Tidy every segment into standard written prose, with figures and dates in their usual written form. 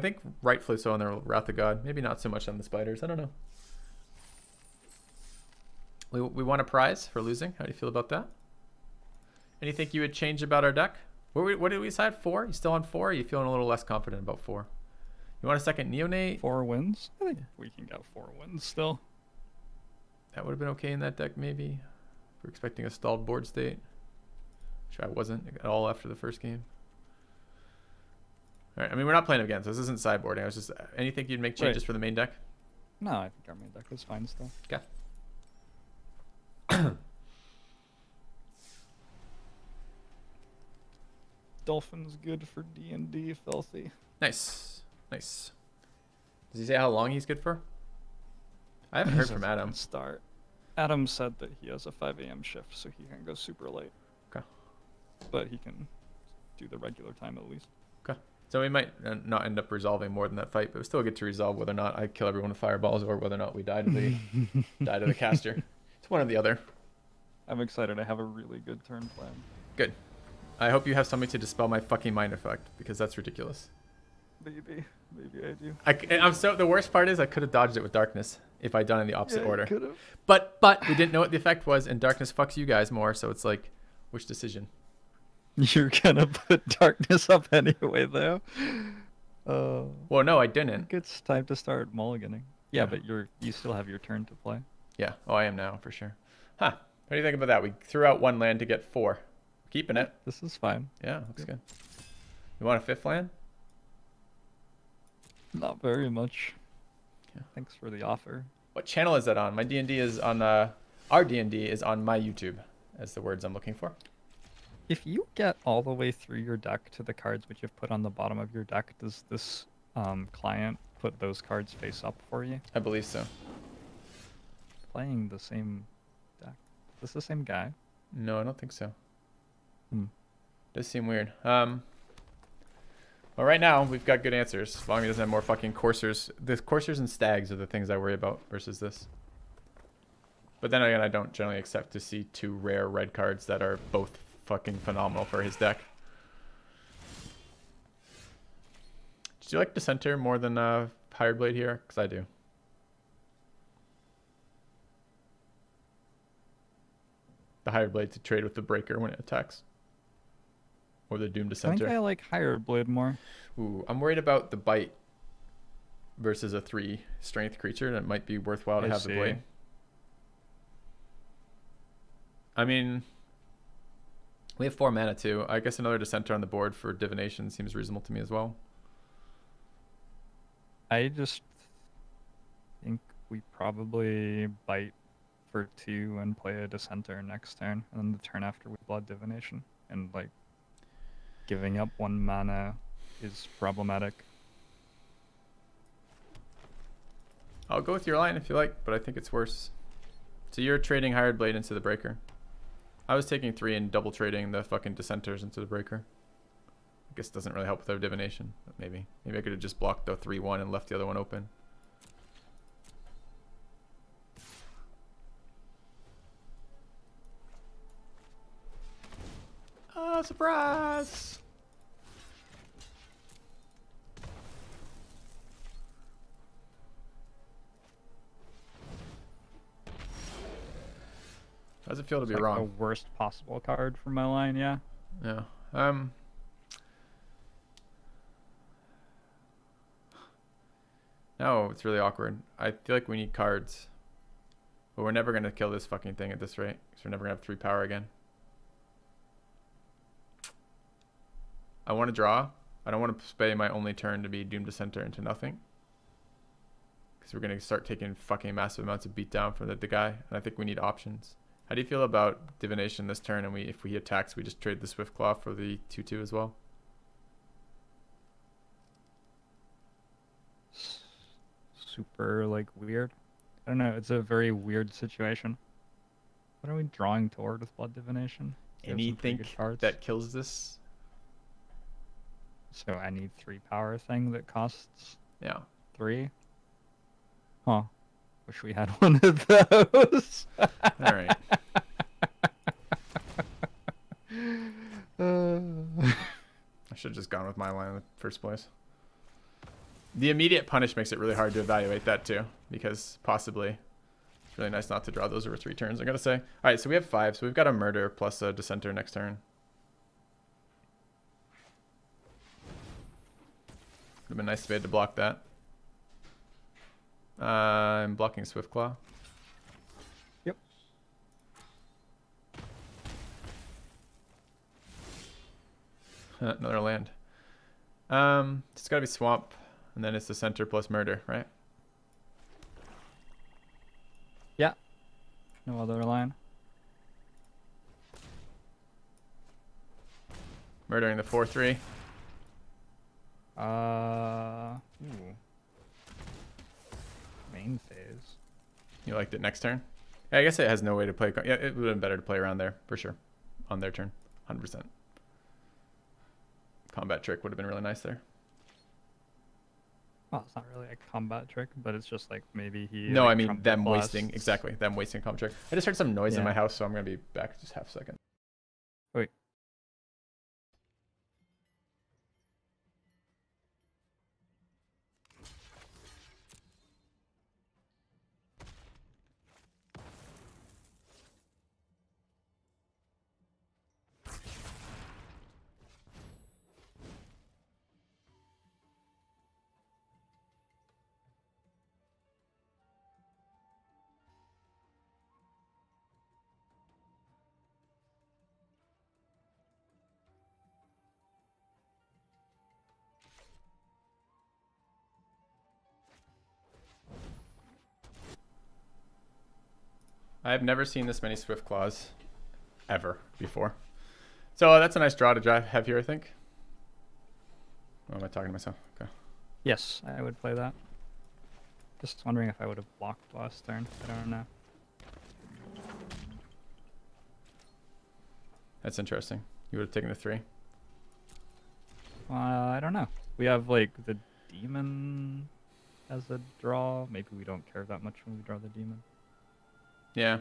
think rightfully so on the Wrath of God. Maybe not so much on the spiders. I don't know. We won a prize for losing. How do you feel about that? Anything you would change about our deck? What did we decide? 4? You still on 4? Or are you feeling a little less confident about 4? You want a second Neonate? 4 wins? I think we can get 4 wins still. That would have been okay in that deck, maybe. We're expecting a stalled board state, which I wasn't at all after the first game. All right, I mean, we're not playing again, so this isn't sideboarding. I was just, anything you'd make changes for the main deck? No, I think our main deck is fine still. Okay. Dolphin's good for D&D, Filthy. Nice. Nice. Does he say how long he's good for? I haven't heard from Adam. Start. Adam said that he has a 5 a.m. shift, so he can go super late. Okay. But he can do the regular time at least. Okay. So we might not end up resolving more than that fight, but we still get to resolve whether or not I kill everyone with fireballs or whether or not we die to the die to the caster. It's one or the other. I'm excited. I have a really good turn plan. Good. I hope you have something to dispel my fucking mind effect, because that's ridiculous. Maybe I do. I'm so, the worst part is I could have dodged it with darkness if I'd done it in the opposite order. Could've. But we didn't know what the effect was, and darkness fucks you guys more, so it's like, which decision? You're gonna put darkness up anyway, though. Well, no, I didn't. I think it's time to start mulliganing. Yeah, but you still have your turn to play. Yeah. Oh, I am now for sure. Huh. What do you think about that? We threw out 1 land to get 4. Keeping it. This is fine. Yeah, looks good. You want a 5th land? Not very much. Yeah. Thanks for the offer. What channel is that on? My D&D is on, our D&D is on my YouTube, as the words I'm looking for. If you get all the way through your deck to the cards which you've put on the bottom of your deck, does this client put those cards face up for you? I believe so. Playing the same deck. Is this the same guy? No, I don't think so. Does seem weird. Well, right now, we've got good answers. As long as he doesn't have more fucking coursers. The coursers and stags are the things I worry about versus this. But then again, I don't generally accept to see 2 rare red cards that are both fucking phenomenal for his deck. Do you like Dissenter more than Hired Blade here? Because I do. The Hired Blade to trade with the Breaker when it attacks. Or the Doom Dissenter. I think I like Hired Blade more. Ooh, I'm worried about the bite versus a 3 strength creature. That might be worthwhile to have the blade. I mean, we have 4 mana too. I guess another Dissenter on the board for Divination seems reasonable to me as well. I just think we probably bite for 2 and play a Dissenter next turn, and then the turn after we Blood Divination. And like, giving up 1 mana is problematic. I'll go with your line if you like, but I think it's worse. So you're trading Hired Blade into the Breaker. I was taking 3 and double trading the fucking Dissenters into the Breaker. I guess it doesn't really help with our Divination, but maybe. Maybe I could have just blocked the 3/1 and left the other one open. Oh, surprise! How does it feel to be wrong? The worst possible card for my line, yeah. Yeah. No, it's really awkward. I feel like we need cards. But we're never going to kill this fucking thing at this rate. Because we're never going to have 3 power again. I want to draw. I don't want to spay my only turn to be Doom Dissenter into nothing. Because we're going to start taking fucking massive amounts of beatdown from the guy. And I think we need options. How do you feel about Divination this turn? And if we attacks, we just trade the Swift Claw for the 2/2 as well? Super, like, weird. I don't know. It's a very weird situation. What are we drawing toward with Blood Divination? Anything that kills this? So any 3 power thing that costs 3? Huh. Wish we had one of those. Alright. I should have just gone with my line in the first place. The immediate punish makes it really hard to evaluate that too, because possibly it's really nice not to draw those over 3 turns, I gotta say. All right, so we have 5, so we've got a murder plus a dissenter next turn. Would have been nice to be able to block that. I'm blocking Swiftclaw. Yep. Another land. It's got to be swamp, and then it's the center plus murder, right? Yeah. No other line. Murdering the 4/3. Ooh. Main phase. You liked it next turn? Yeah, I guess it has no way to play. Yeah, it would have been better to play around there for sure, on their turn, 100%. Combat trick would have been really nice there. Well, it's not really a combat trick, but it's just like maybe he. No, like, I mean trumpet them blasts. wasting, exactly, them wasting a combat trick. I just heard some noise in Yeah. my house, so I'm gonna be back just half a second. Wait. I have never seen this many Swift Claws ever before. So that's a nice draw to have here, I think. Oh, am I talking to myself? Okay. Yes, I would play that. Just wondering if I would have blocked last turn. I don't know. That's interesting. You would have taken the 3. I don't know. We have like the demon as a draw. Maybe we don't care that much when we draw the demon. Yeah.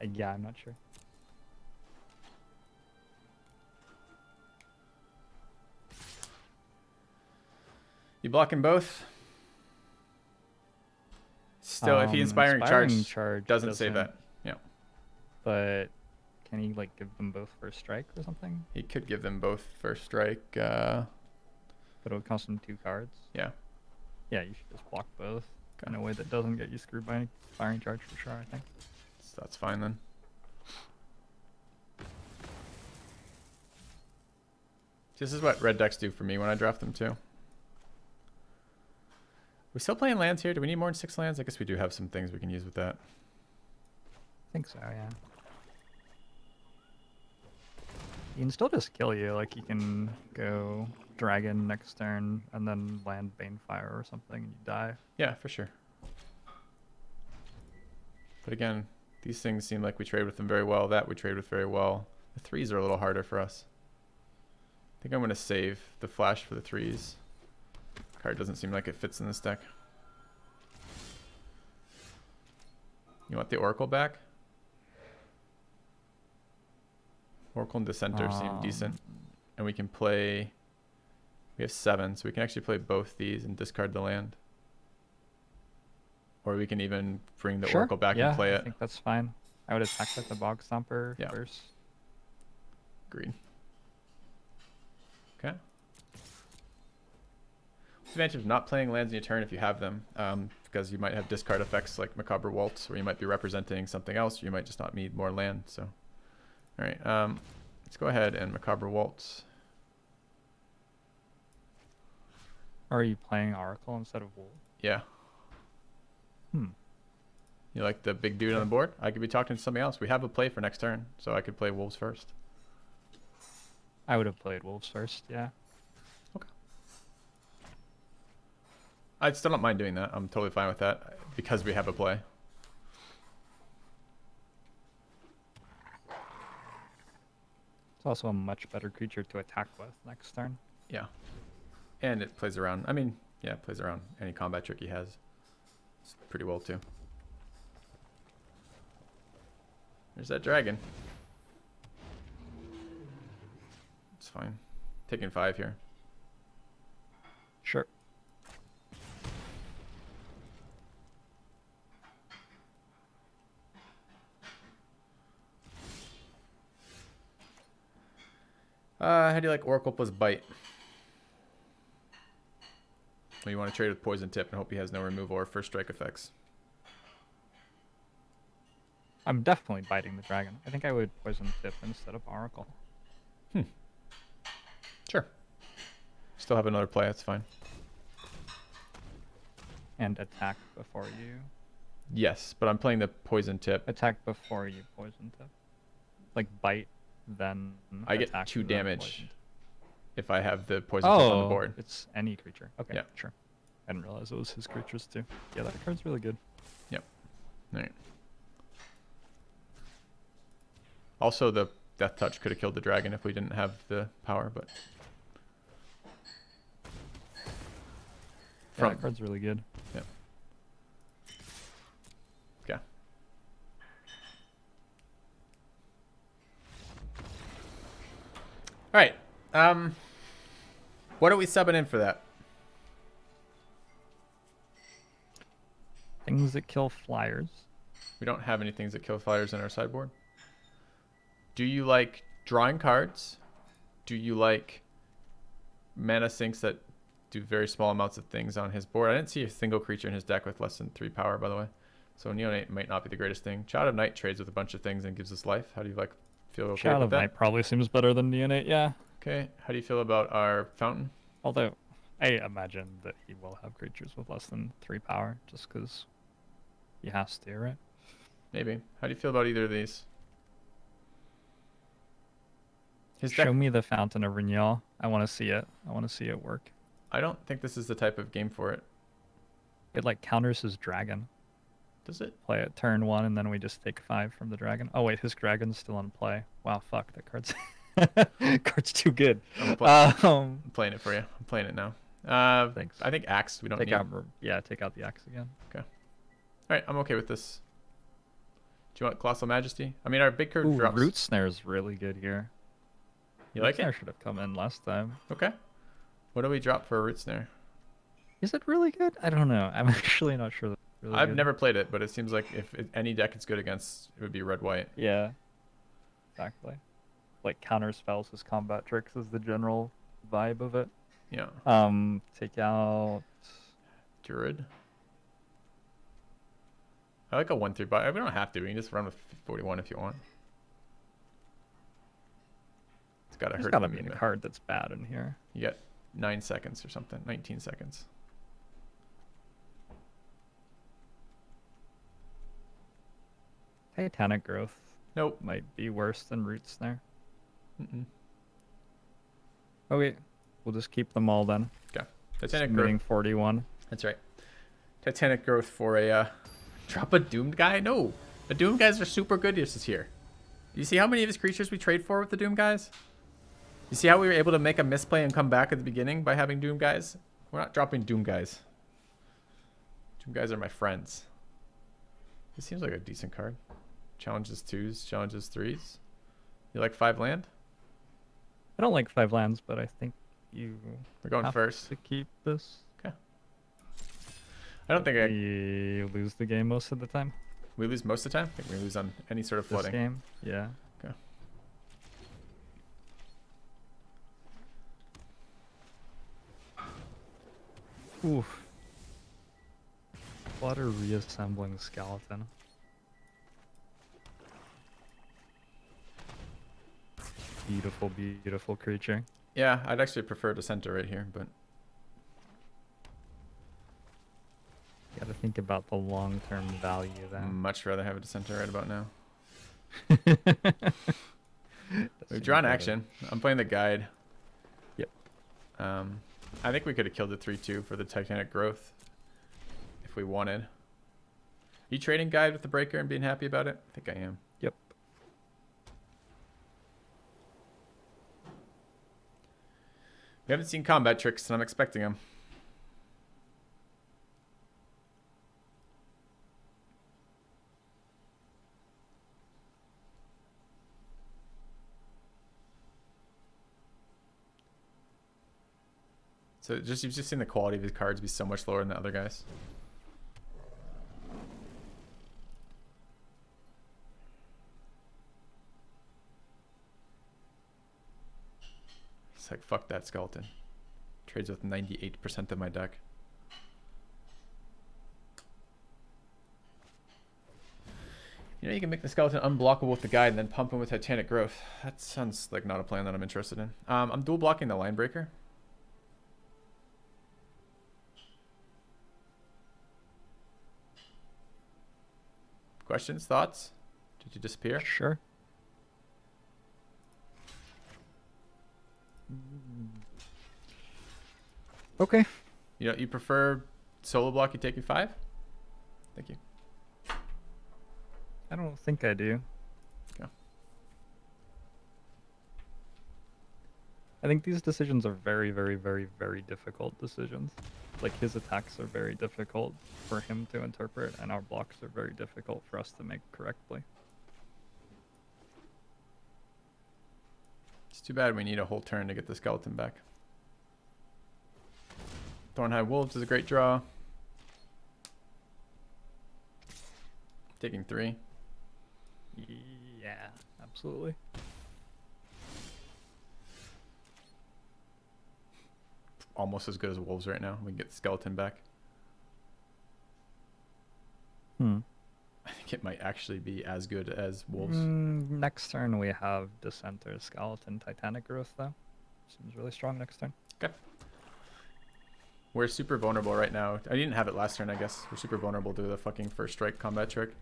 Yeah, I'm not sure. You blocking both? Still, if he inspiring charge doesn't save that. Yeah. But can he like give them both first strike or something? He could give them both first strike. But it would cost him 2 cards. Yeah. Yeah, you should just block both in a way that doesn't get you screwed by any firing charge for sure, I think. So that's fine then. This is what red decks do for me when I draft them too. We still playing lands here? Do we need more than 6 lands? I guess we do have some things we can use with that. I think so, yeah. He can still just kill you. Like, he can go dragon next turn and then land Banefire or something and you die. Yeah, for sure. But again, these things seem like we trade with them very well. That we trade with very well. The 3s are a little harder for us. I think I'm going to save the flash for the 3s. Card doesn't seem like it fits in this deck. You want the Oracle back? Oracle and Dissenter seem decent. And we can play... We have 7, so we can actually play both these and discard the land. Or we can even bring the Oracle back and play it. I think that's fine. I would attack with the Bog Stomper first. Agreed. Okay. What's the advantage of not playing lands in your turn if you have them? Because you might have discard effects like Macabre Waltz, or you might be representing something else, or you might just not need more land. So, all right, let's go ahead and Macabre Waltz. Are you playing Oracle instead of Wolf? Yeah. You like the big dude on the board? I could be talking to somebody else. We have a play for next turn, so I could play Wolves first. I would have played Wolves first, yeah. Okay. I still don't mind doing that. I'm totally fine with that because we have a play. It's also a much better creature to attack with next turn. Yeah. And it plays around. I mean, yeah, it plays around any combat trick he has. It's pretty well too. There's that dragon. It's fine. Taking 5 here. Sure. How do you like Oracle plus Bite? Or you want to trade with Poison Tip and hope he has no removal or first strike effects? I'm definitely biting the dragon. I think I would Poison Tip instead of Oracle. Sure. Still have another play, that's fine. And attack before you... Yes, but I'm playing the Poison Tip. Attack before you Poison Tip. Like bite, then I get attack, 2 then damage poison. if I have the Poison Tip on the board. It's any creature. Okay, yeah. Sure. I didn't realize it was his creatures too. Yeah, that card's really good. Yep. Alright. Also, the Death Touch could have killed the dragon if we didn't have the power, but... Yeah, that card's really good. Yep. Yeah. Alright. What are we subbing in for that? Things that kill flyers. We don't have any things that kill flyers in our sideboard. Do you like drawing cards? Do you like mana sinks that do very small amounts of things on his board? I didn't see a single creature in his deck with less than 3 power, by the way. So Neonate might not be the greatest thing. Child of Night trades with a bunch of things and gives us life. How do you like feel okay Child with of that? Night probably seems better than Neonate, yeah. Okay. How do you feel about our Fountain? Although, I imagine that he will have creatures with less than 3 power, just because he has to, right? Maybe. How do you feel about either of these? Show me the Fountain of Renewal. I want to see it. I want to see it work. I don't think this is the type of game for it. It like counters his dragon. Does it? Play it turn 1 and then we just take 5 from the dragon. Oh wait, his dragon's still in play. Wow, fuck, that card's card's too good. I'm playing it for you. I'm playing it now. Thanks. I think Axe we don't need. Yeah, take out the Axe again. Okay. Alright, I'm okay with this. Do you want Colossal Majesty? I mean, our big curve drops. Root Snare is really good here. You like it? Snare should have come in last time. Okay. What do we drop for a Root Snare? Is it really good? I don't know. I'm actually not sure. Really I've good. never played it, but it seems like if any deck it's good against, it would be red-white. Yeah. Exactly. Like counter spells as combat tricks is the general vibe of it. Yeah. Take out Druid. I like a 1/3 buy. We don't have to. We can just run with 41 if you want. It's gotta hurt. There's gotta be a card that's bad in here. You get 9 seconds or something. 19 seconds. Titanic Growth. Nope. Might be worse than Root Snare. Mm-mm. Okay. We'll just keep them all then. Okay. Titanic Submitting Growth. 41. That's right. Titanic Growth for a drop a Doomed guy? No. The Doomed guys are super good this here. You see how many of his creatures we trade for with the Doomed guys? You see how we were able to make a misplay and come back at the beginning by having Doomed guys? We're not dropping Doomed guys. Doomed guys are my friends. This seems like a decent card. Challenges 2s, challenges 3s. You like 5 land? I don't like 5 lands, but I think you We're going have first. to keep this. Okay. I don't think we lose the game most of the time. We lose most of the time? I think we lose on any sort of flooding. This game, yeah. Okay. Oof. Flutter reassembling skeleton. Beautiful, beautiful creature. Yeah, I'd actually prefer to center right here, but Gotta think about the long-term value there. much rather have it to center right about now. We've drawn action. I'm playing the guide. Yep. I think we could have killed the 3/2 for the Titanic Growth if we wanted. You trading guide with the breaker and being happy about it? I think I am. Yep. We haven't seen combat tricks, and I'm expecting them. So you've just seen the quality of his cards be so much lower than the other guys. It's like, fuck that skeleton. Trades with 98% of my deck. You know, you can make the skeleton unblockable with the guide and then pump him with Titanic Growth. That sounds like not a plan that I'm interested in. I'm dual blocking the Line Breaker. Questions? Thoughts? Did you disappear? Sure. Okay. You know, you prefer solo block, you take your 5? Thank you. I don't think I do. Okay. I think these decisions are very, very, very, very difficult decisions. Like, his attacks are very difficult for him to interpret, and our blocks are very difficult for us to make correctly. It's too bad we need a whole turn to get the skeleton back. Thornhide Wolves is a great draw. Taking 3. Yeah, absolutely. Almost as good as Wolves right now. We can get the skeleton back. Hmm. I think it might actually be as good as Wolves. Next turn we have Dissenter, Skeleton, Titanic Growth, though. Seems really strong next turn. Okay. We're super vulnerable right now. I didn't have it last turn, I guess. We're super vulnerable to the fucking first strike combat trick.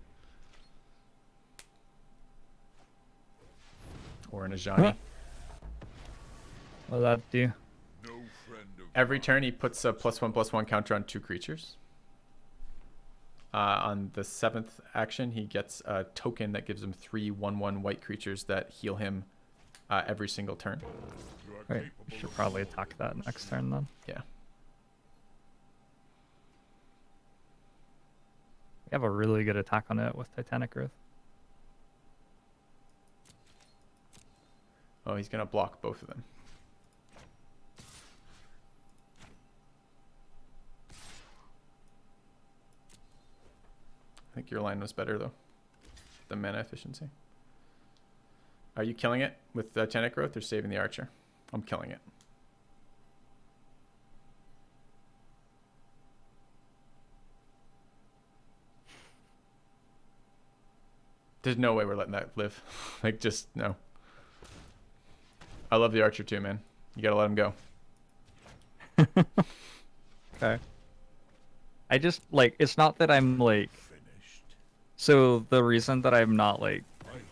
Or an Ajani. Huh. What'll that do? Every turn he puts a +1/+1 counter on 2 creatures. On the 7th action, he gets a token that gives him 3 1/1 white creatures that heal him every single turn. Right, we should probably attack that next turn then. Yeah. We have a really good attack on it with Titanic Growth. Oh, he's going to block both of them. I think your line was better, though. The mana efficiency. Are you killing it with Titanic Growth or saving the Archer? I'm killing it. There's no way we're letting that live. Like, just no. I love the Archer too, man. You gotta let him go. Okay. I just, like, it's not that I'm, like... So the reason that I'm not, like,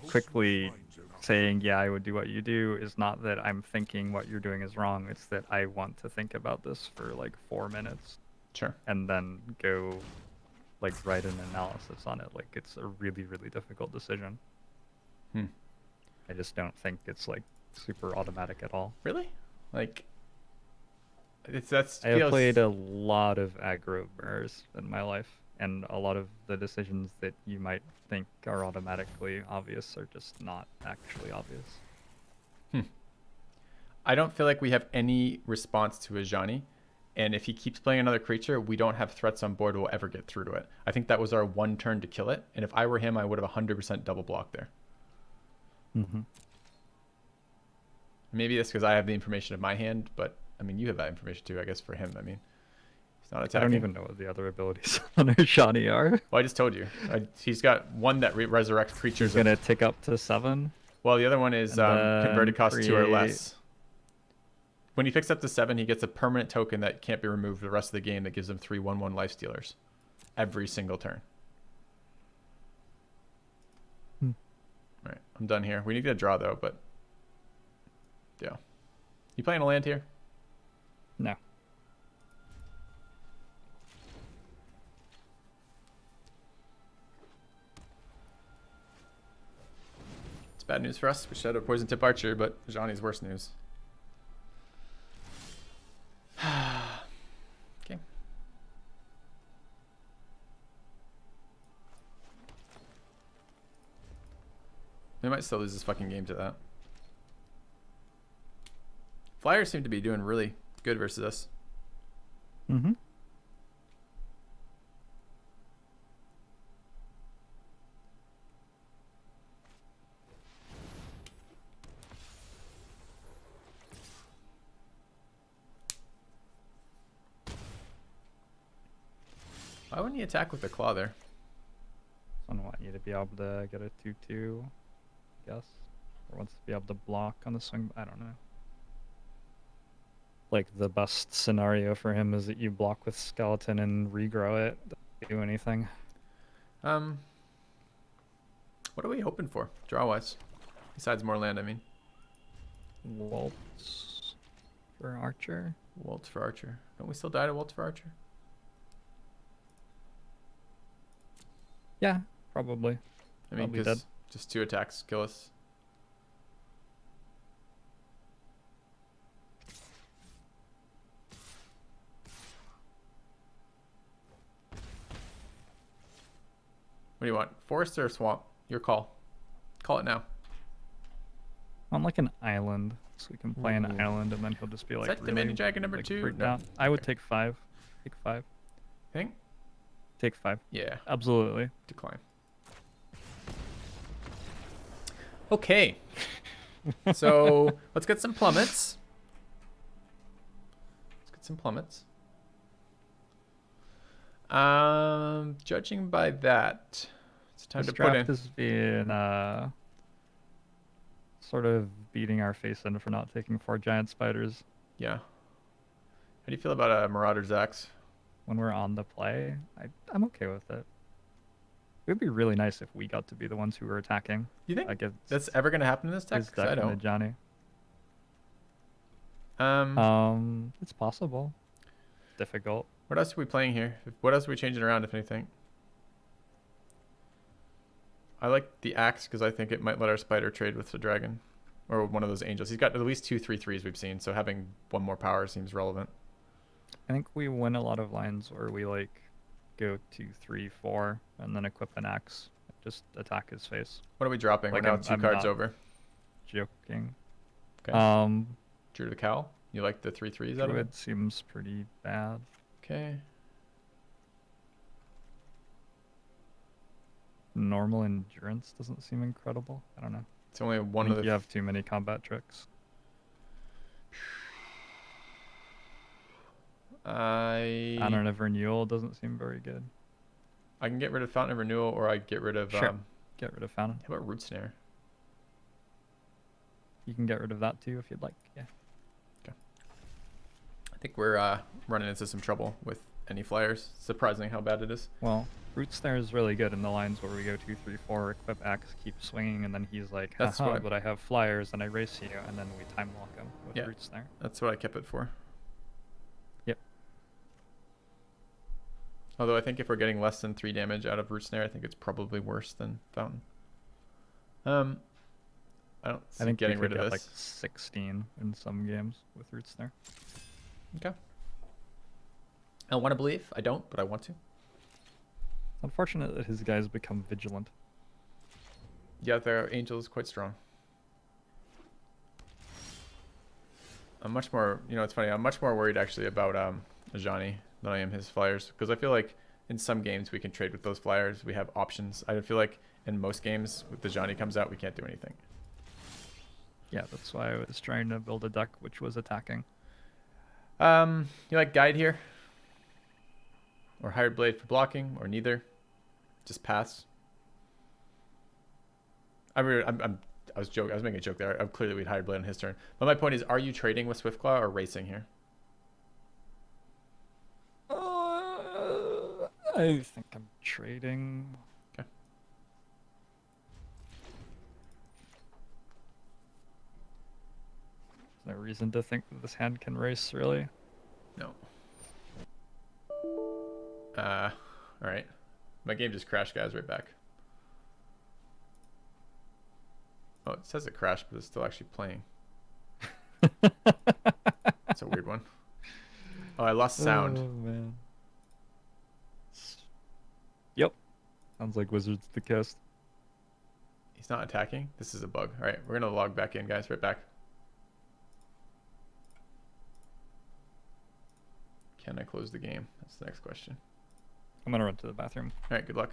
quickly saying, yeah, I would do what you do, is not that I'm thinking what you're doing is wrong. It's that I want to think about this for, like, 4 minutes. Sure. And then go, like, write an analysis on it. Like, it's a really, really difficult decision. I just don't think it's, like, super automatic at all. Really? Like, I have played a lot of aggro mirrors in my life, and a lot of the decisions that you might think are automatically obvious are just not actually obvious. I don't feel like we have any response to Ajani, and if he keeps playing another creature, we don't have threats on board we'll ever get through to it. I think that was our one turn to kill it, and if I were him, I would have 100% double blocked there. Maybe that's because I have the information in my hand, but I mean, you have that information too, I guess, for him. I mean, he's not attacking. I don't even know what the other abilities on Ajani are. Well, I just told you. He's got one that resurrects creatures. He's going to tick up to 7. Well, the other one is converted cost 2 or less. When he picks up to 7, he gets a permanent token that can't be removed for the rest of the game that gives him 3 1/1 lifestealers every single turn. Right, I'm done here. We need to get a draw though, but yeah. You playing a land here? No. It's bad news for us. We should have a poison tip Archer, but Johnny's worse news. Okay. We might still lose this fucking game to that. Flyers seem to be doing really good versus us. Why wouldn't he attack with the claw there? Someone want you to be able to get a 2/2, I guess. Or wants to be able to block on the swing. I don't know. Like, the best scenario for him is that you block with skeleton and regrow it. Doesn't do anything. What are we hoping for, draw-wise? Besides more land, I mean. Waltz for Archer. Waltz for Archer. Don't we still die to Waltz for Archer? Yeah, probably. I mean, Probably because dead. just 2 attacks kill us. What do you want? Forest or swamp? Your call. Call it now. On like an island, so we can play an Ooh. island, and then he'll just be like, Is that really, Dominion Dragon number like, 2? freaked No. out. I would Okay. take 5. Take 5. Think? Take 5. Yeah. Absolutely. Decline. Okay. So let's get some plummets. Judging by that, it's time This to put draft in. is being sort of beating our face in for not taking 4 giant spiders. Yeah. How do you feel about a Marauder's Axe? When we're on the play, I'm okay with it. It would be really nice if we got to be the ones who were attacking. You think Like, that's ever going to happen in this deck? his 'Cause I deck and the don't. Johnny. It's possible. Difficult. What else are we playing here? What else are we changing around, if anything? I like the axe because I think it might let our spider trade with the dragon. Or one of those angels. He's got at least 2 3/3s we've seen, so having 1 more power seems relevant. I think we win a lot of lines where we like go 2, 3, 4, and then equip an axe. Just attack his face. What are we dropping? Like, We're now I'm 2 cards not over. joking. Okay. Drew the Cowl. You like the 3/3s out of it? Druid seems pretty bad. Okay. Normal endurance doesn't seem incredible. I don't know. It's only one I of think the. you have too many combat tricks. Fountain of Renewal doesn't seem very good. I can get rid of Fountain of Renewal, or I get rid of. Sure. Get rid of Fountain. How about Root Snare? You can get rid of that too if you'd like. Yeah. I think we're running into some trouble with any flyers. Surprising how bad it is. Well, Root Snare is really good in the lines where we go 2, 3, 4, equip axe, keep swinging, and then he's like, That's haha, what but I have flyers and I race you, and then we time lock him with Yeah. Root Snare. That's what I kept it for. Yep. Although I think if we're getting less than 3 damage out of Root Snare, I think it's probably worse than Fountain. I don't see I think getting we rid could of get this. like 16 in some games with Root Snare. Okay. I want to believe. I don't, but I want to. Unfortunate that his guys become vigilant. Yeah, their angel is quite strong. I'm much more, it's funny. I'm much more worried actually about Ajani than I am his flyers, because I feel like in some games we can trade with those flyers. We have options. I feel like in most games with the Ajani comes out, we can't do anything. Yeah, that's why I was trying to build a deck which was attacking. You like Guide here? Or Hired Blade for blocking, or neither? Just pass. I was joking. I was making a joke there. I'm clearly we'd Hired Blade on his turn. But my point is, are you trading with Swiftclaw or racing here? I think I'm trading. Okay. There's no reason to think that this hand can race, really. No. All right. My game just crashed, guys. Right back. Oh, it says it crashed, but it's still actually playing. That's a weird one. Oh, I lost sound. Oh, man. Yep. Sounds like Wizards of the Coast. He's not attacking. This is a bug. All right, we're going to log back in, guys. Right back. Can I close the game? That's the next question. I'm going to run to the bathroom. All right, good luck.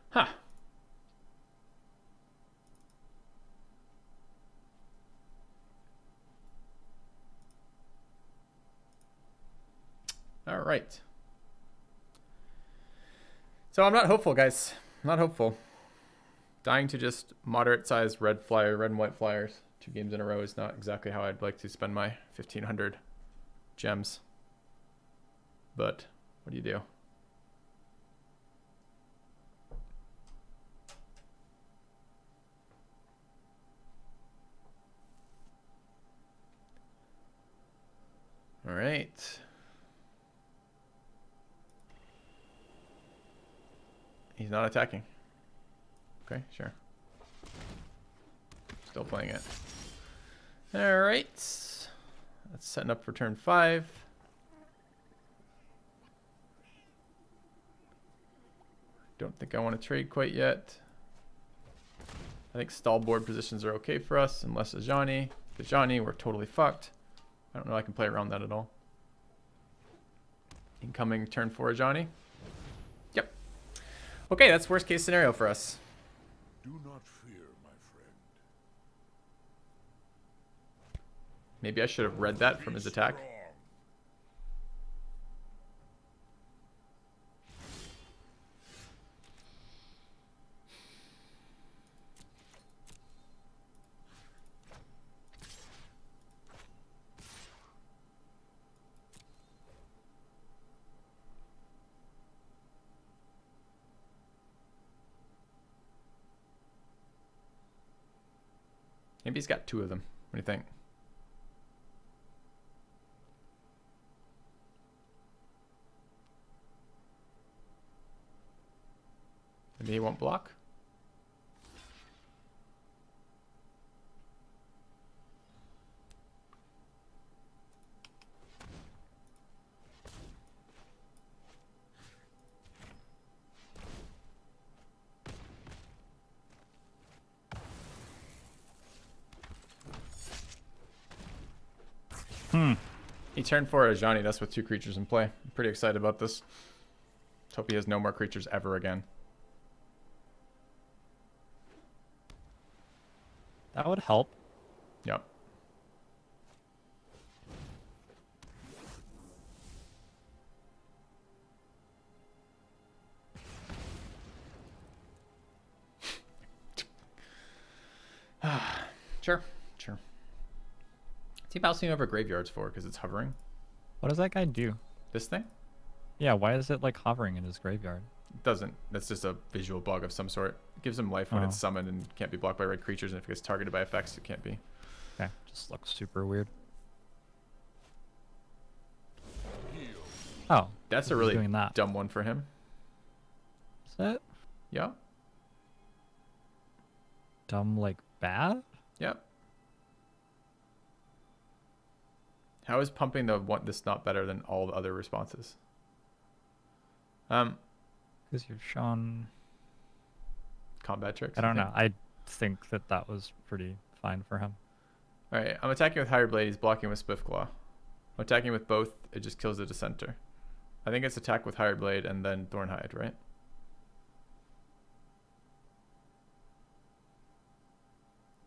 Huh. right. So I'm not hopeful, guys. I'm not hopeful. Dying to just moderate-sized red and white flyers 2 games in a row is not exactly how I'd like to spend my 1,500 gems. But what do you do? All right. He's not attacking. Okay, sure. Still playing it. All right. That's setting up for turn 5. Don't think I want to trade quite yet. I think stall board positions are okay for us, unless Ajani. If Ajani, we're totally fucked. I don't know I can play around that at all. Incoming turn 4 Ajani. Yep. Okay, that's worst case scenario for us. Do not fear, my friend. Maybe I should have read that from his attack. Maybe he's got 2 of them. What do you think? Maybe he won't block? He turned for Ajani. That's with 2 creatures in play. I'm pretty excited about this. Let's hope he has no more creatures ever again. That would help. Yep. Sure. What's he bouncing over graveyards for? Because it's hovering? What does that guy do? This thing? Yeah, why is it like hovering in his graveyard? It doesn't. That's just a visual bug of some sort. It gives him life when it's summoned and can't be blocked by red creatures, and if it gets targeted by effects, it can't be. Okay, just looks super weird. Oh, that's a really dumb one for him. Is that? Yeah. Dumb like bad? Yep. How is pumping this not better than all the other responses? Because you're Sean. Combat tricks. I don't know. I think that was pretty fine for him. All right, I'm attacking with Higher Blade. He's blocking with Swiftclaw. I'm attacking with both. It just kills the Dissenter. I think it's attack with Higher Blade and then Thornhide, right?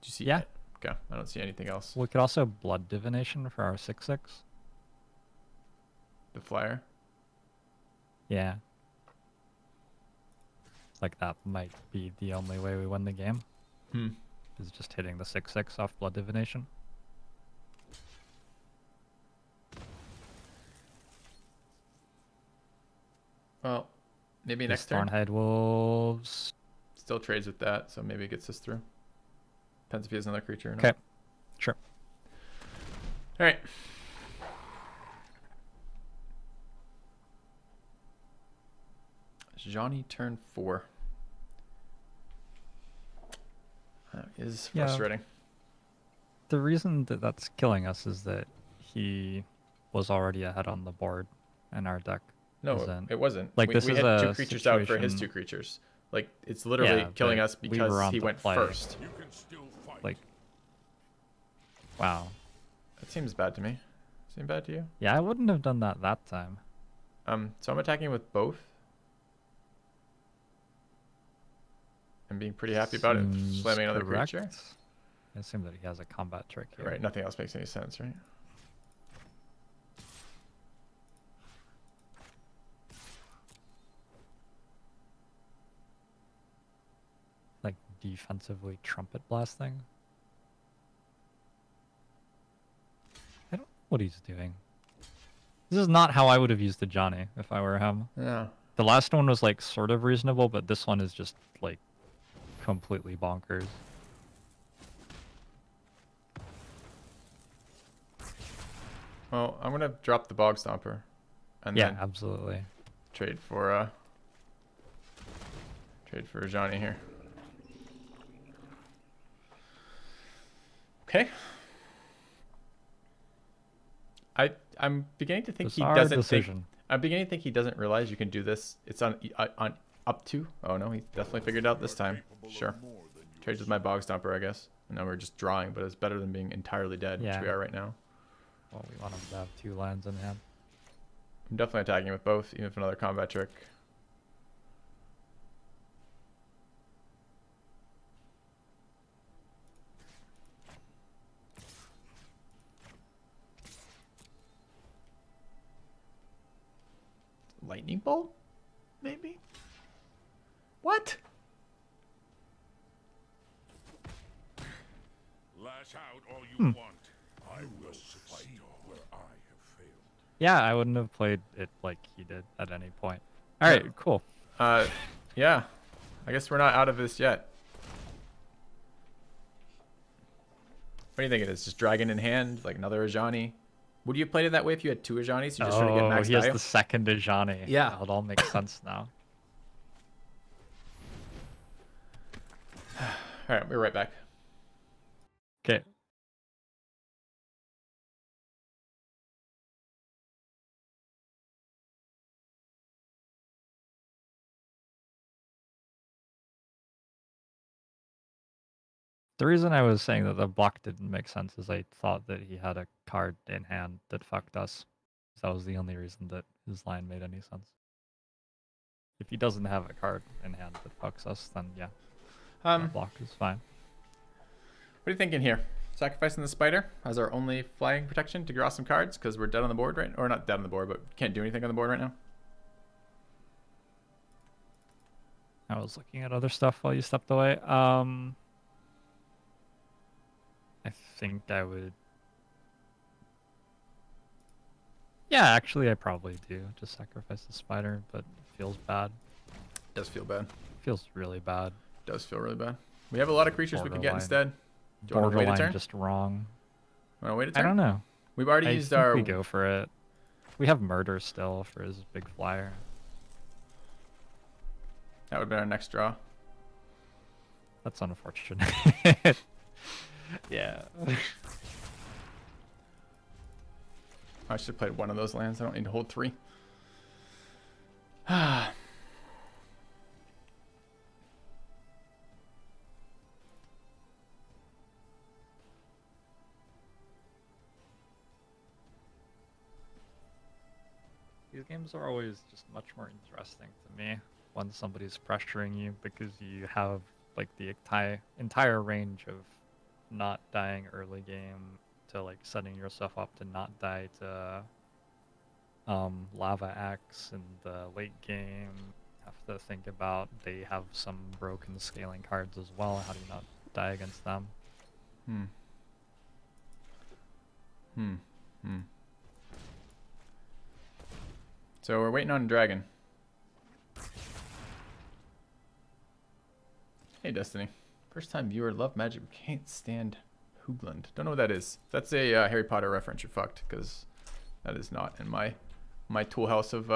Did you see? Yeah. It? Okay, I don't see anything else. We could also Blood Divination for our 6/6. The flyer. Yeah. Like that might be the only way we win the game. Is just hitting the 6/6 off Blood Divination. Well, maybe These next turn. Thornhide Wolves. Still trades with that, so maybe it gets us through. Depends if he has another creature or not. Okay. Sure. All right. Johnny turn 4. That is frustrating. The reason that that's killing us is that he was already ahead on the board in our deck. No, it wasn't. Like we is had a 2 creatures out for his 2 creatures. Like, it's literally killing us because he went first. You can still fight. Like, wow. That seems bad to me. Seem bad to you? Yeah, I wouldn't have done that time. So I'm attacking with both. I'm being pretty happy about it. Slamming another creature. I assume that he has a combat trick here. Right, nothing else makes any sense, right? like defensively trumpet blasting. I don't know what he's doing. This is not how I would have used the Johnny if I were him. Yeah. The last one was like sort of reasonable, but this one is just like completely bonkers. Well, I'm gonna drop the Bog Stomper, and Yeah, then absolutely. trade for Johnny here. Okay. I'm beginning to think he Bizarre doesn't decision. think. I'm beginning to think he doesn't realize you can do this. It's on up to. Oh no, he definitely figured it out this time. Sure. Trades with my Bog Stomper, I guess. And now we're just drawing, but it's better than being entirely dead, Yeah. which we are right now. Well, we want him to have 2 lands in hand. I'm definitely attacking with both, even if another combat trick. Lightning bolt? Maybe? What? Lash out all you want. I will succeed where I have failed. Yeah, I wouldn't have played it like he did at any point. All right, cool. Yeah. I guess we're not out of this yet. What do you think it is? Just dragon in hand, like another Ajani? Would you have played it that way if you had 2 Ajanis? You're just trying to get max he has value? the second Ajani. Yeah. It all makes sense now. All right, we're right back. Okay. The reason I was saying that the block didn't make sense is I thought that he had a card in hand that fucked us. That was the only reason that his line made any sense. If he doesn't have a card in hand that fucks us, then yeah, that block is fine. What are you thinking here? Sacrificing the spider as our only flying protection to draw some cards because we're dead on the board, right? Or not dead on the board, but can't do anything on the board right now. I was looking at other stuff while you stepped away. I think I would... Yeah, actually I probably do. Just sacrifice the spider, but it feels bad. Does feel bad. Feels really bad. Does feel really bad. We have a lot of creatures we can get Borderline. instead. Do you want to wait a turn? Just wrong. Want to wait a turn? I don't know. We've already I used think our... we go for it. We have murder still for his big flyer. That would have been our next draw. That's unfortunate. Yeah. I should have played one of those lands. I don't need to hold 3. These games are always just much more interesting to me when somebody's pressuring you because you have like the entire range of not dying early game to like setting yourself up to not die to Lava Axe in the late game. Have to think about they have some broken scaling cards as well. How do you not die against them? So we're waiting on Dragon. Hey Destiny. First time viewer, love magic, can't stand Hoogland. Don't know what that is. If that's a Harry Potter reference, you're fucked, because that is not in my tool house of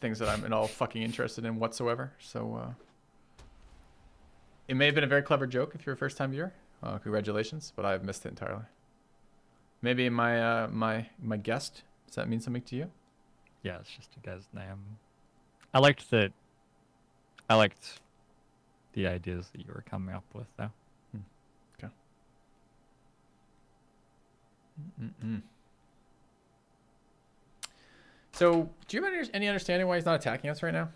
things that I'm at all fucking interested in whatsoever. So it may have been a very clever joke if you're a first time viewer. Congratulations, but I've missed it entirely. Maybe my my guest, does that mean something to you? Yeah, it's just a guy's name. I liked the ideas that you were coming up with, though. Okay. So, do you have any understanding why he's not attacking us right now?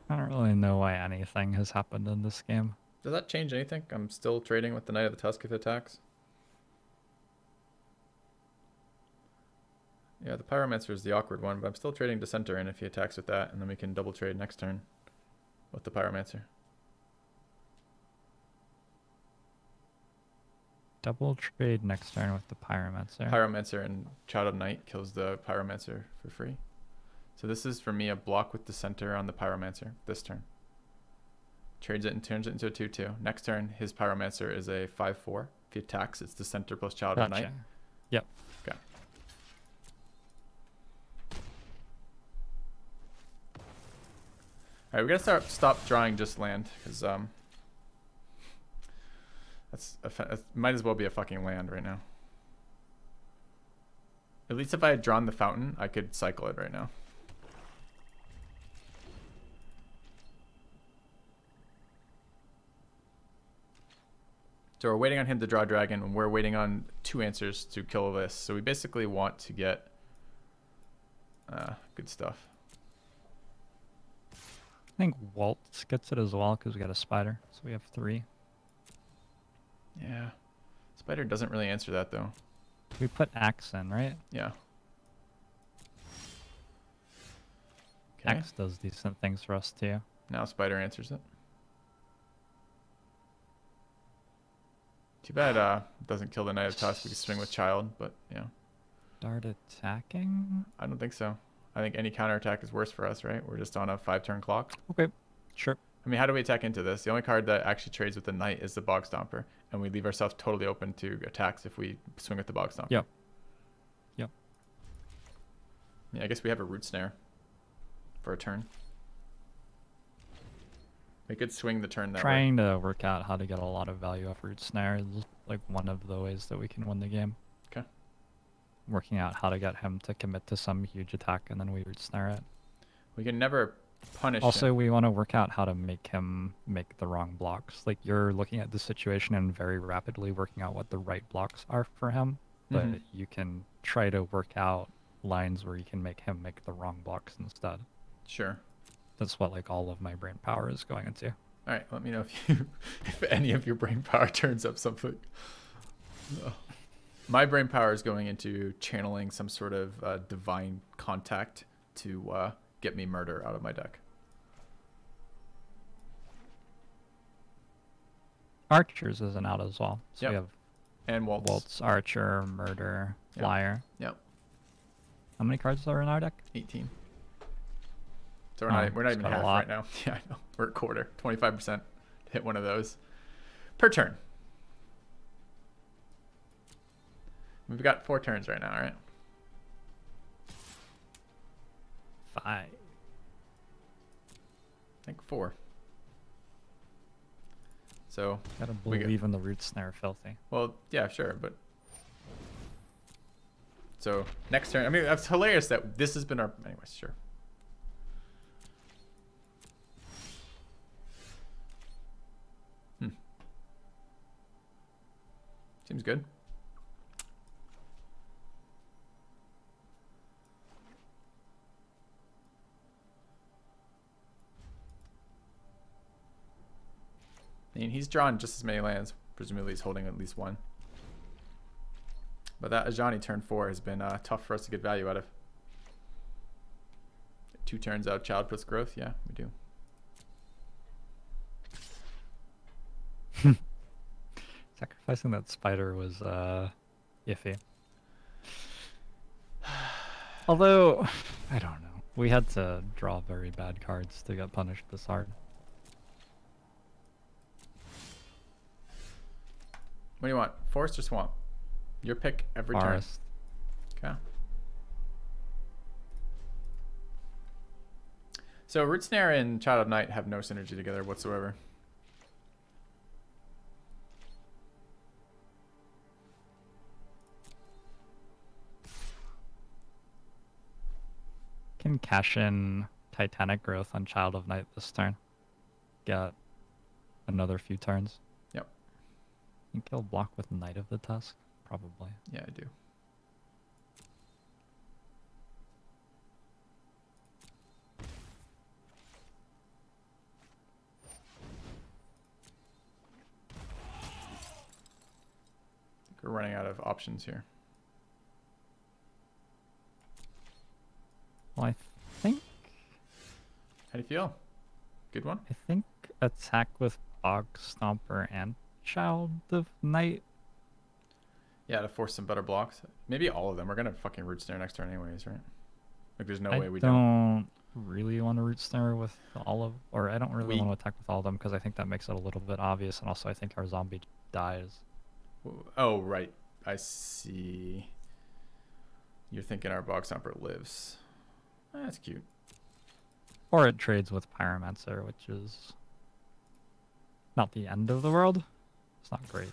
I don't really know why anything has happened in this game. Does that change anything? I'm still trading with the Knight of the Tusk if it attacks. Yeah, the Pyromancer is the awkward one, but I'm still trading Dissenter in if he attacks with that, and then we can double trade next turn with the Pyromancer. Double trade next turn with the Pyromancer. Pyromancer and Child of Night kills the Pyromancer for free. So this is for me a block with Dissenter on the Pyromancer this turn. Trades it and turns it into a 2/2. Next turn, his Pyromancer is a 5/4. If he attacks, it's Dissenter plus Child of Night. Yep. Okay. All right, we gotta stop drawing just land because that might as well be a fucking land right now. At least if I had drawn the fountain, I could cycle it right now. So we're waiting on him to draw dragon, and we're waiting on 2 answers to kill this. So we basically want to get good stuff. I think Waltz gets it as well because we got a spider, so we have 3. Yeah. Spider doesn't really answer that, though. We put Axe in, right? Yeah. Okay. Axe does decent things for us, too. Now Spider answers it. Too bad it doesn't kill the Knight of Tusk. We can swing with Child, but yeah. Start attacking? I don't think so. I think any counterattack is worse for us, right? We're just on a 5-turn clock. Okay, sure. I mean, how do we attack into this? The only card that actually trades with the Knight is the Bog Stomper, and we leave ourselves totally open to attacks if we swing with the Bog Stomper. Yep. Yep. Yeah, I guess we have a Root Snare for a turn. We could swing the turn that way. Trying to work out how to get a lot of value off Root Snare is like one of the ways that we can win the game. Okay. Working out how to get him to commit to some huge attack and then we Root Snare it. We can never punish Also, him. we want to work out how to make him make the wrong blocks. Like, you're looking at the situation and very rapidly working out what the right blocks are for him, but you can try to work out lines where you can make him make the wrong blocks instead. Sure. That's what, like, all of my brain power is going into. All right, let me know if any of your brain power turns up something. My brain power is going into channeling some sort of divine contact to get me murder out of my deck. Archers isn't out as well. So we have and Waltz, Archer, Murder, Flyer. Yep. How many cards are in our deck? 18. So we're not even half right now. Yeah, I know. We're a quarter, 25% to hit one of those per turn. We've got 4 turns right now, right? 5. I think 4. So Gotta believe in the Root Snare, Filthy. Well, yeah, sure, but so next turn. I mean, that's hilarious that this has been our. Anyways, sure. Seems good. I mean, he's drawn just as many lands. Presumably he's holding at least 1. But that Ajani turn 4 has been tough for us to get value out of. 2 turns out Child puts growth. Yeah, we do. Sacrificing that spider was iffy. Although, I don't know. We had to draw very bad cards to get punished this hard. What do you want? Forest or Swamp? Your pick every Forest. turn. Okay. So Root Snare and Child of Night have no synergy together whatsoever. Can cash in Titanic Growth on Child of Night this turn. Get another few turns. Yep. You kill block with Knight of the Tusk? Probably. Yeah, I do. I think we're running out of options here. How do you feel? Good one? I think attack with Bog Stomper and Child of Night. Yeah, to force some better blocks. Maybe all of them. We're gonna fucking root snare next turn anyways, right? Like there's no way we don't. I don't really want to root snare with all of, or I don't really want to attack with all of them because I think that makes it a little bit obvious, and also I think our zombie dies. Oh, right. I see. You're thinking our Bog Stomper lives. That's cute. Or it trades with Pyromancer, which is not the end of the world. It's not great.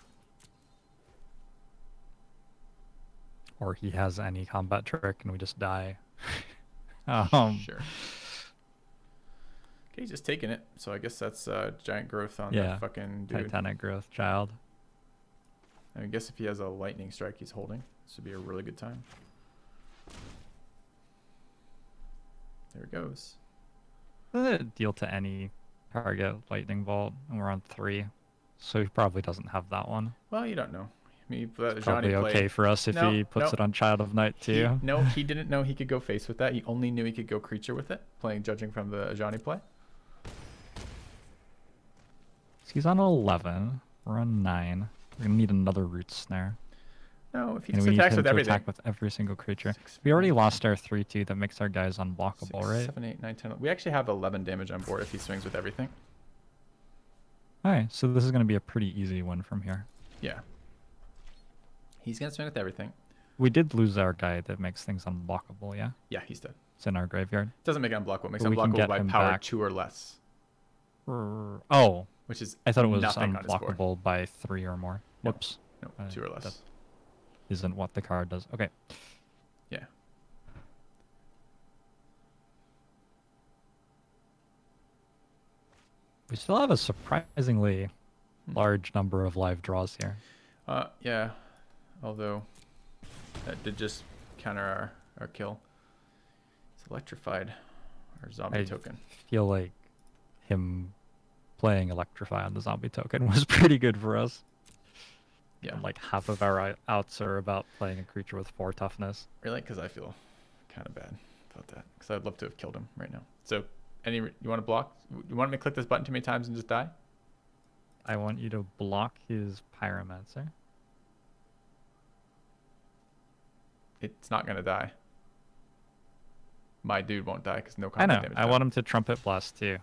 Or he has any combat trick and we just die. Sure. Okay, he's just taking it. So I guess that's giant growth on that fucking dude. Titanic growth child. I guess if he has a lightning strike he's holding, this would be a really good time. There it goes. Deal to any target lightning bolt, and we're on 3. So he probably doesn't have that one. Well, you don't know. I mean, Probably okay for us if he puts it on Child of Night too. He didn't know he could go face with that. He only knew he could go creature with it, judging from the Johnny play. He's on 11. We're on 9. We're gonna need another root snare. No, if he just attacks with everything. Attack with every single creature. We already lost our 3/2 that makes our guys unblockable, 6, right? 7, 8, 9, 10. We actually have 11 damage on board if he swings with everything. Alright, so this is gonna be a pretty easy win from here. Yeah. He's gonna swing with everything. We did lose our guy that makes things unblockable, yeah? Yeah, he's dead. It's in our graveyard. Doesn't make it unblockable. It makes it We can unblockable get by him power back. 2 or less. Oh, Which is I thought it was nothing on his board. unblockable by 3 or more. No. Whoops. No, 2 or less. That isn't what the card does. Okay. Yeah. We still have a surprisingly large number of live draws here. Yeah. Although that did just counter our kill. It's electrified. Our zombie token. I feel like him playing Electrify on the zombie token was pretty good for us. Yeah. And like half of our outs are about playing a creature with 4 toughness. Really? Because I feel kind of bad about that. Because I'd love to have killed him right now. So, you want to block? You want me to click this button too many times and just die? I want you to block his Pyromancer. It's not going to die. My dude won't die because no I combat know. damage. I want him to Trumpet Blast too.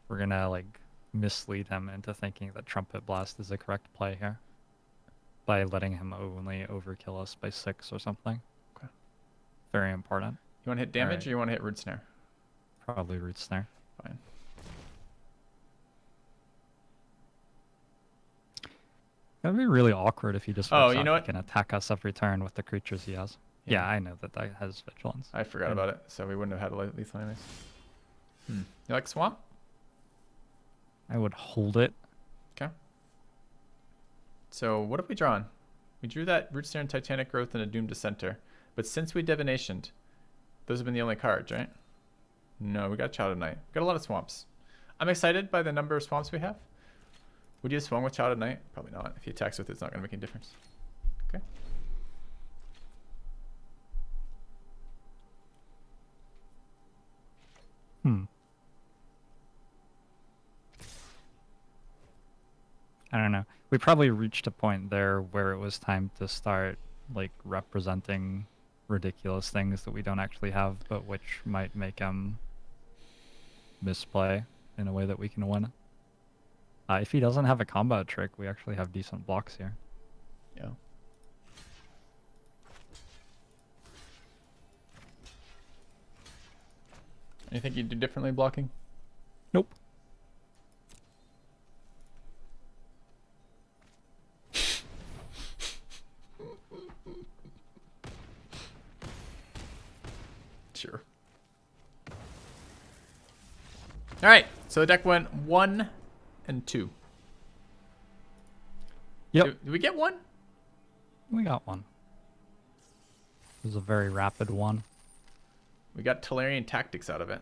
We're gonna like mislead him into thinking that Trumpet Blast is the correct play here by letting him only overkill us by 6 or something. Okay. Very important. You want to hit damage Right. or you want to hit root snare? Probably Root Snare. Fine. That'd be really awkward if he just Oh, works you out know he what? can attack us every turn with the creatures he has. Yeah, I know that has Vigilance. I forgot about it, so we wouldn't have had a lethal anyways. You like Swamp? I would hold it. Okay. So what have we drawn? We drew that Root Snare and Titanic Growth and a Doomed Dissenter. But since we divinationed, those have been the only cards, right? No, we got Child of Night. Got a lot of swamps. I'm excited by the number of swamps we have. Would you have swung with Child of Night? Probably not. If he attacks with it, it's not going to make any difference. Okay. I don't know. We probably reached a point there where it was time to start like representing ridiculous things that we don't actually have, but which might make him misplay in a way that we can win. If he doesn't have a combat trick, we actually have decent blocks here. Yeah. Anything you'd do differently blocking? Nope. Sure. All right, so the deck went 1 and 2. Yep. Did we get 1? We got one. It was a very rapid one. We got Tolarian Tactics out of it.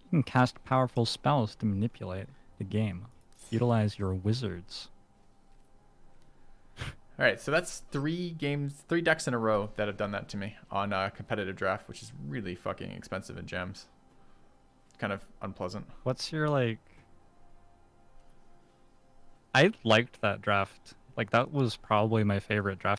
You can cast powerful spells to manipulate the game. Utilize your wizards. All right, so that's 3 decks in a row that have done that to me on a competitive draft, which is really fucking expensive in gems. Kind of unpleasant. What's your like? I liked that draft. Like that was probably my favorite draft